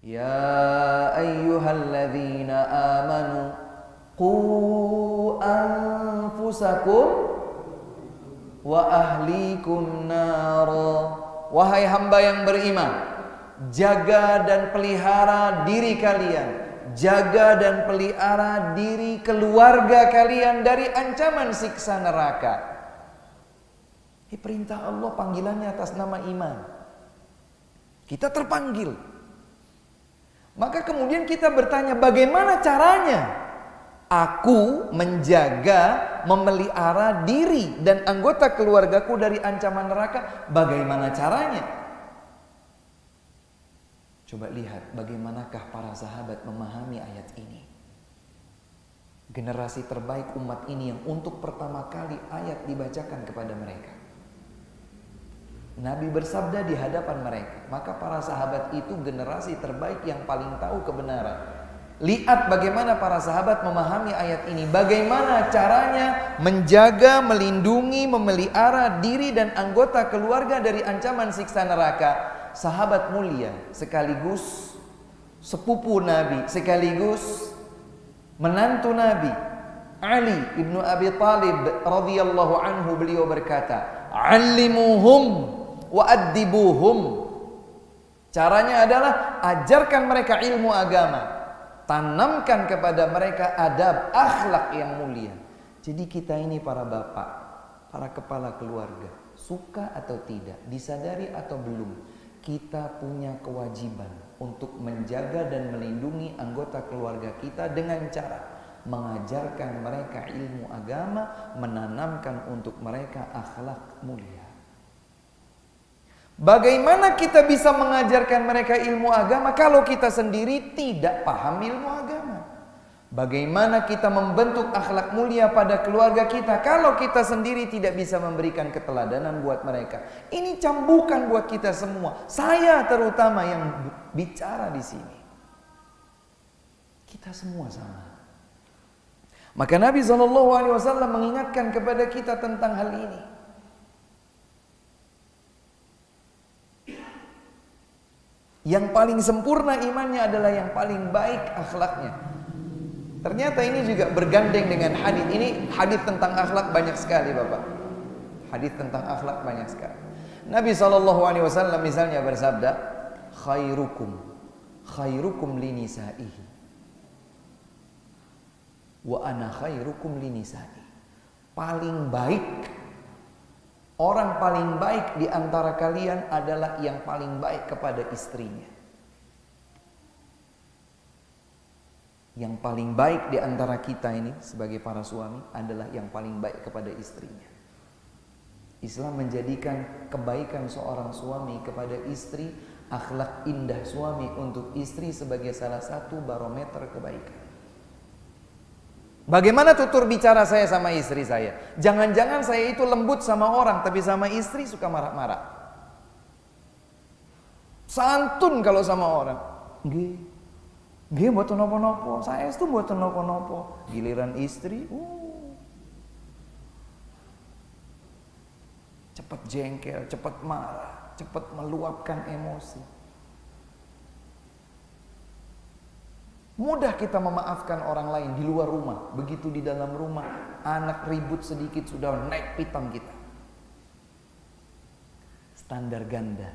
Ya ayyuhalladzina amanu qu anfusakum wa ahlikum nara. Wahai hamba yang beriman, jaga dan pelihara diri kalian, jaga dan pelihara diri keluarga kalian dari ancaman siksa neraka. Ini perintah Allah, panggilannya atas nama iman. Kita terpanggil. Maka kemudian kita bertanya, bagaimana caranya aku menjaga, memelihara diri dan anggota keluargaku dari ancaman neraka? Bagaimana caranya? Coba lihat bagaimanakah para sahabat memahami ayat ini. Generasi terbaik umat ini yang untuk pertama kali ayat dibacakan kepada mereka. Nabi bersabda di hadapan mereka. Maka para sahabat itu generasi terbaik yang paling tahu kebenaran. Lihat bagaimana para sahabat memahami ayat ini. Bagaimana caranya menjaga, melindungi, memelihara diri dan anggota keluarga dari ancaman siksa neraka. Sahabat mulia sekaligus sepupu Nabi, sekaligus menantu Nabi, Ali ibnu Abi Thalib radhiyallahu anhu, beliau berkata, "Allimuhum wa addibuhum." Caranya adalah ajarkan mereka ilmu agama, tanamkan kepada mereka adab, akhlak yang mulia. Jadi kita ini para bapak, para kepala keluarga, suka atau tidak, disadari atau belum, kita punya kewajiban untuk menjaga dan melindungi anggota keluarga kita dengan cara mengajarkan mereka ilmu agama, menanamkan untuk mereka akhlak mulia. Bagaimana kita bisa mengajarkan mereka ilmu agama kalau kita sendiri tidak paham ilmu agama? Bagaimana kita membentuk akhlak mulia pada keluarga kita kalau kita sendiri tidak bisa memberikan keteladanan buat mereka? Ini cambukan buat kita semua. Saya terutama yang bicara di sini. Kita semua sama. Maka Nabi SAW mengingatkan kepada kita tentang hal ini. Yang paling sempurna imannya adalah yang paling baik akhlaknya. Ternyata ini juga bergandeng dengan hadis. Ini hadis tentang akhlak banyak sekali, Bapak. Hadis tentang akhlak banyak sekali. Nabi SAW misalnya bersabda, khairukum linisaihi wa ana khairukum linisai. Paling baik, orang paling baik di antara kalian adalah yang paling baik kepada istrinya. Yang paling baik di antara kita ini sebagai para suami adalah yang paling baik kepada istrinya. Islam menjadikan kebaikan seorang suami kepada istri, akhlak indah suami untuk istri sebagai salah satu barometer kebaikan. Bagaimana tutur bicara saya sama istri saya? Jangan-jangan saya itu lembut sama orang, tapi sama istri suka marah-marah. Santun kalau sama orang. Nggih mboten napa-napa, saestu mboten napa-napa. Giliran istri, cepat jengkel, cepat marah, cepat meluapkan emosi. Mudah kita memaafkan orang lain di luar rumah. Begitu di dalam rumah, anak ribut sedikit sudah naik pitam kita. Standar ganda.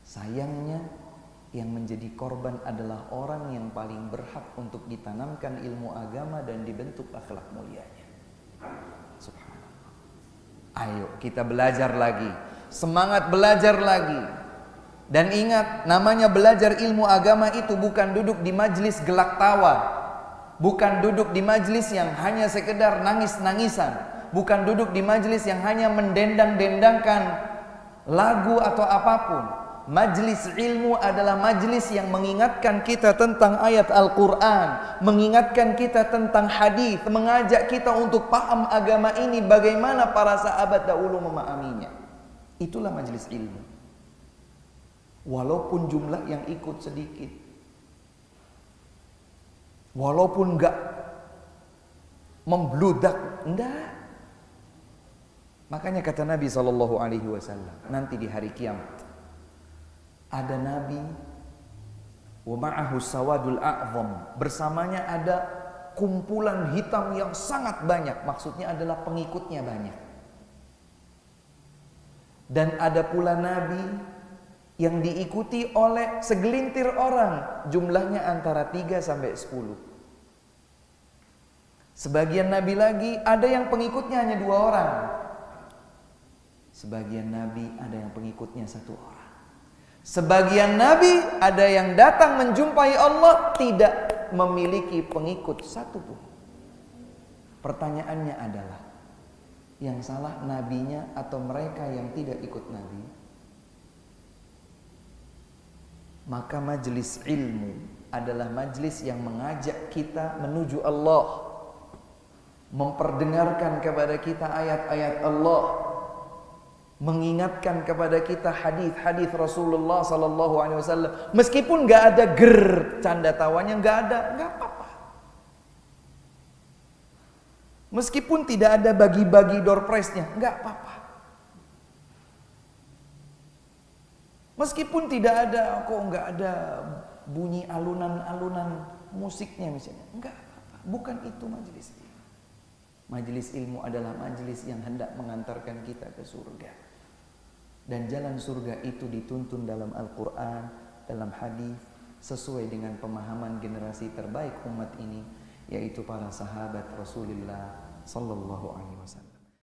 Sayangnya yang menjadi korban adalah orang yang paling berhak untuk ditanamkan ilmu agama dan dibentuk akhlak mulianya. Subhanallah. Ayo kita belajar lagi. Semangat belajar lagi. Dan ingat, namanya belajar ilmu agama itu bukan duduk di majlis gelak tawa. Bukan duduk di majlis yang hanya sekedar nangis-nangisan. Bukan duduk di majlis yang hanya mendendang-dendangkan lagu atau apapun. Majlis ilmu adalah majlis yang mengingatkan kita tentang ayat Al-Quran, mengingatkan kita tentang hadis, mengajak kita untuk paham agama ini bagaimana para sahabat dahulu memahaminya. Itulah majlis ilmu. Walaupun jumlah yang ikut sedikit, walaupun enggak membludak, enggak. Makanya kata Nabi SAW, nanti di hari kiamat ada nabi Wa ma'ahu sawadul a'zam. Bersamanya ada kumpulan hitam yang sangat banyak. Maksudnya adalah pengikutnya banyak. Dan ada pula nabi yang diikuti oleh segelintir orang, jumlahnya antara 3 sampai 10. Sebagian nabi lagi ada yang pengikutnya hanya 2 orang. Sebagian nabi ada yang pengikutnya 1 orang. Sebagian nabi ada yang datang menjumpai Allah tidak memiliki pengikut 1 pun. Pertanyaannya adalah, yang salah nabinya atau mereka yang tidak ikut nabi? Maka majelis ilmu adalah majelis yang mengajak kita menuju Allah, memperdengarkan kepada kita ayat-ayat Allah, mengingatkan kepada kita hadis-hadis Rasulullah sallallahu alaihi wasallam. Meskipun nggak ada canda tawanya, nggak apa-apa. Meskipun tidak ada bagi-bagi door prize-nya, enggak apa-apa. Meskipun tidak ada, enggak ada bunyi alunan-alunan musiknya misalnya, enggak apa-apa. Bukan itu majelis ilmu. Majelis ilmu adalah majelis yang hendak mengantarkan kita ke surga. Dan jalan surga itu dituntun dalam Al-Quran, dalam hadis, sesuai dengan pemahaman generasi terbaik umat ini, yaitu para sahabat Rasulullah sallallahu alaihi wasallam.